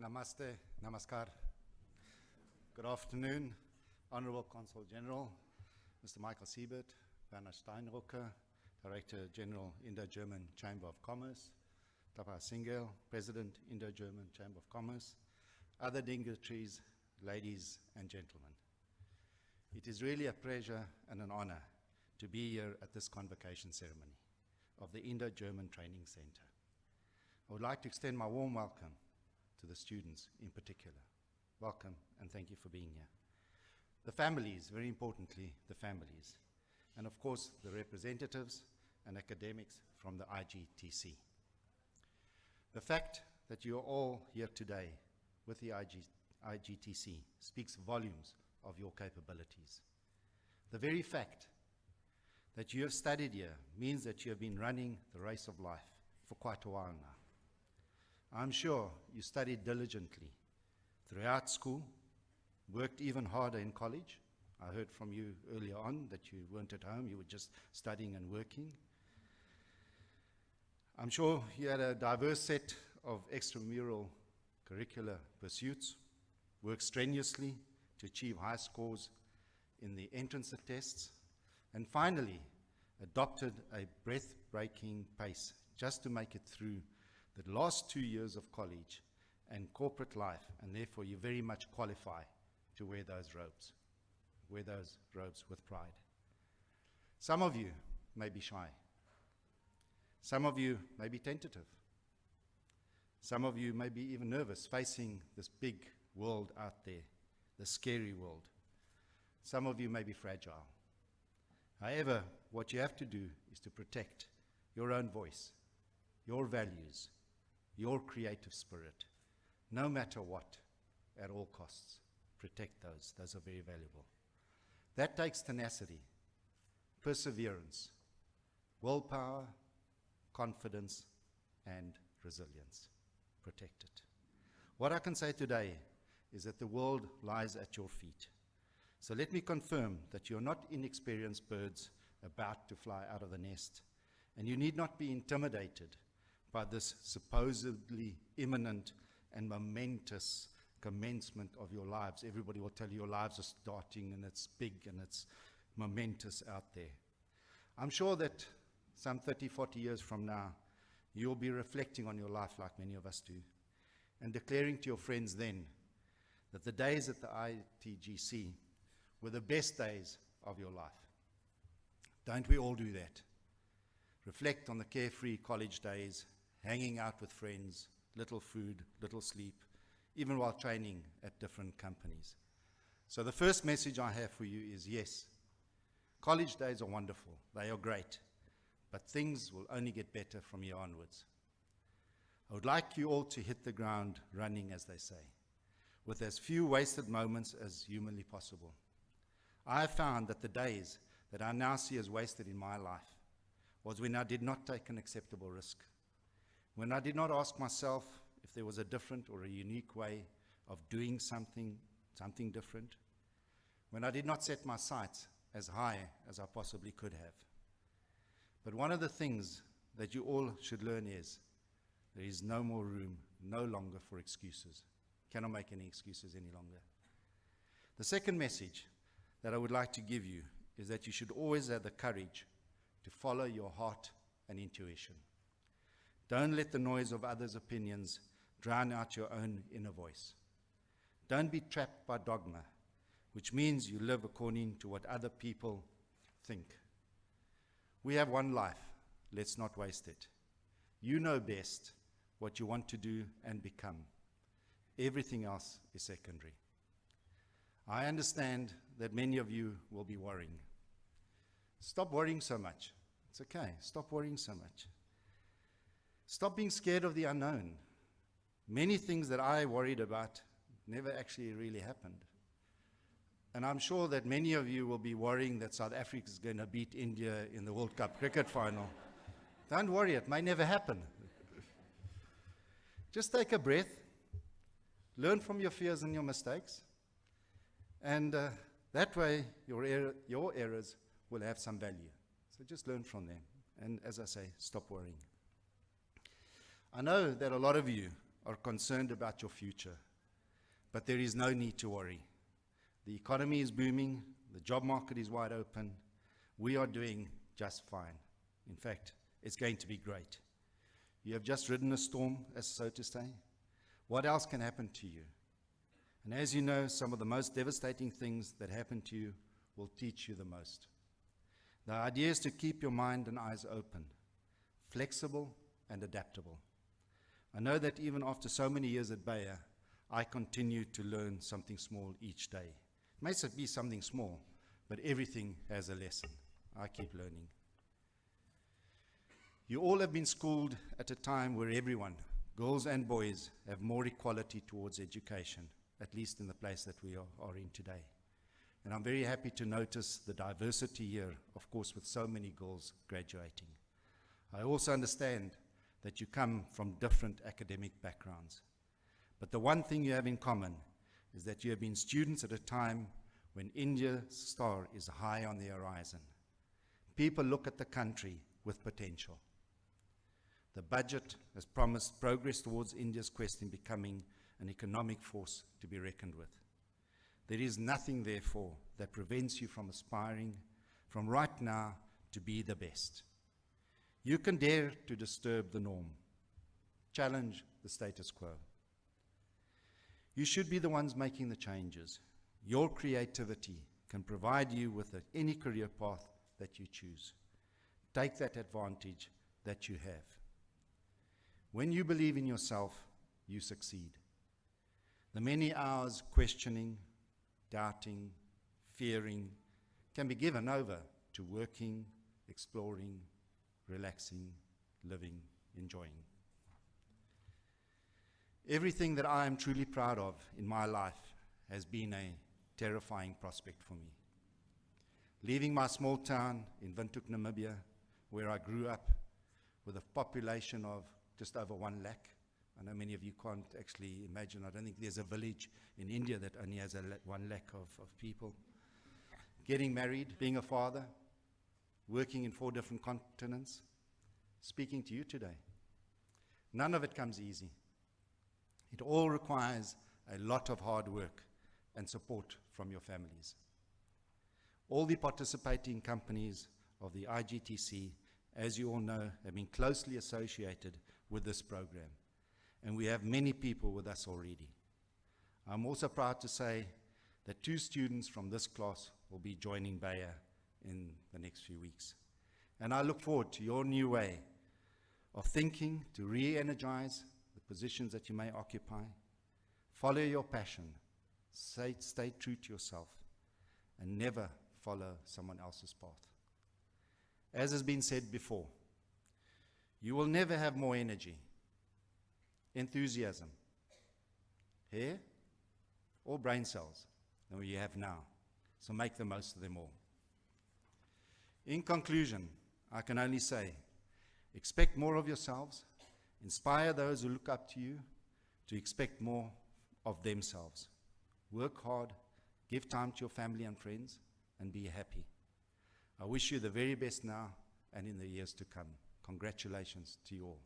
Namaste, namaskar. Good afternoon, Honorable Consul General, Mr. Michael Siebert, Werner Steinrucker, Director General, Indo-German Chamber of Commerce, Tapa Singhel, President, Indo-German Chamber of Commerce, other dignitaries, ladies and gentlemen. It is really a pleasure and an honor to be here at this convocation ceremony of the Indo-German Training Center. I would like to extend my warm welcome to the students in particular. Welcome and thank you for being here. The families, very importantly, the families, and of course the representatives and academics from the IGTC. The fact that you are all here today with the IGTC speaks volumes of your capabilities. The very fact that you have studied here means that you have been running the race of life for quite a while now. I'm sure you studied diligently throughout school, worked even harder in college. I heard from you earlier on that you weren't at home, you were just studying and working. I'm sure you had a diverse set of extramural curricular pursuits, worked strenuously to achieve high scores in the entrance tests, and finally adopted a breathtaking pace just to make it through the last 2 years of college and corporate life, and therefore you very much qualify to wear those robes with pride. Some of you may be shy. Some of you may be tentative. Some of you may be even nervous facing this big world out there, the scary world. Some of you may be fragile. However, what you have to do is to protect your own voice, your values, your creative spirit, no matter what, at all costs. Protect those. Those are very valuable. That takes tenacity, perseverance, willpower, confidence, and resilience. Protect it. What I can say today is that the world lies at your feet. So let me confirm that you're not inexperienced birds about to fly out of the nest, and you need not be intimidated by this supposedly imminent and momentous commencement of your lives. Everybody will tell you your lives are starting and it's big and it's momentous out there. I'm sure that some 30, 40 years from now, you'll be reflecting on your life like many of us do, and declaring to your friends then that the days at the ITGC were the best days of your life. Don't we all do that? Reflect on the carefree college days, hanging out with friends, little food, little sleep, even while training at different companies. So the first message I have for you is yes, college days are wonderful, they are great, but things will only get better from here onwards. I would like you all to hit the ground running, as they say, with as few wasted moments as humanly possible. I have found that the days that I now see as wasted in my life was when I did not take an acceptable risk, when I did not ask myself if there was a different or a unique way of doing something different, when I did not set my sights as high as I possibly could have. But one of the things that you all should learn is there is no more room, no longer for excuses. Cannot make any excuses any longer. The second message that I would like to give you is that you should always have the courage to follow your heart and intuition. Don't let the noise of others' opinions drown out your own inner voice. Don't be trapped by dogma, which means you live according to what other people think. We have one life. Let's not waste it. You know best what you want to do and become. Everything else is secondary. I understand that many of you will be worrying. Stop worrying so much. It's okay. Stop worrying so much. Stop being scared of the unknown. Many things that I worried about never actually really happened. And I'm sure that many of you will be worrying that South Africa is going to beat India in the World Cup cricket final. Don't worry, it may never happen. Just take a breath, learn from your fears and your mistakes, and that way your errors will have some value. So just learn from them. And as I say, stop worrying. I know that a lot of you are concerned about your future, but there is no need to worry. The economy is booming, the job market is wide open, we are doing just fine. In fact, it's going to be great. You have just ridden a storm, as so to say. What else can happen to you? And as you know, some of the most devastating things that happen to you will teach you the most. The idea is to keep your mind and eyes open, flexible and adaptable. I know that even after so many years at Bayer, I continue to learn something small each day. It may be something small, but everything has a lesson. I keep learning. You all have been schooled at a time where everyone, girls and boys, have more equality towards education, at least in the place that we are in today. And I'm very happy to notice the diversity here, of course, with so many girls graduating. I also understand that you come from different academic backgrounds. But the one thing you have in common is that you have been students at a time when India's star is high on the horizon. People look at the country with potential. The budget has promised progress towards India's quest in becoming an economic force to be reckoned with. There is nothing, therefore, that prevents you from aspiring from right now to be the best. You can dare to disturb the norm, challenge the status quo. You should be the ones making the changes. Your creativity can provide you with any career path that you choose. Take that advantage that you have. When you believe in yourself, you succeed. The many hours questioning, doubting, fearing can be given over to working, exploring, relaxing, living, enjoying. Everything that I am truly proud of in my life has been a terrifying prospect for me. Leaving my small town in Windhoek, Namibia, where I grew up with a population of just over 1 lakh. I know many of you can't actually imagine. I don't think there's a village in India that only has 1 lakh of people. Getting married, being a father, working in 4 different continents, speaking to you today. None of it comes easy. It all requires a lot of hard work and support from your families. All the participating companies of the IGTC, as you all know, have been closely associated with this program, and we have many people with us already. I'm also proud to say that 2 students from this class will be joining Bayer in the next few weeks. And I look forward to your new way of thinking to re-energize the positions that you may occupy. Follow your passion, stay true to yourself, and never follow someone else's path. As has been said before, you will never have more energy, enthusiasm, hair, or brain cells than you have now. So make the most of them all. In conclusion, I can only say, expect more of yourselves, inspire those who look up to you to expect more of themselves. Work hard, give time to your family and friends, and be happy. I wish you the very best now and in the years to come. Congratulations to you all.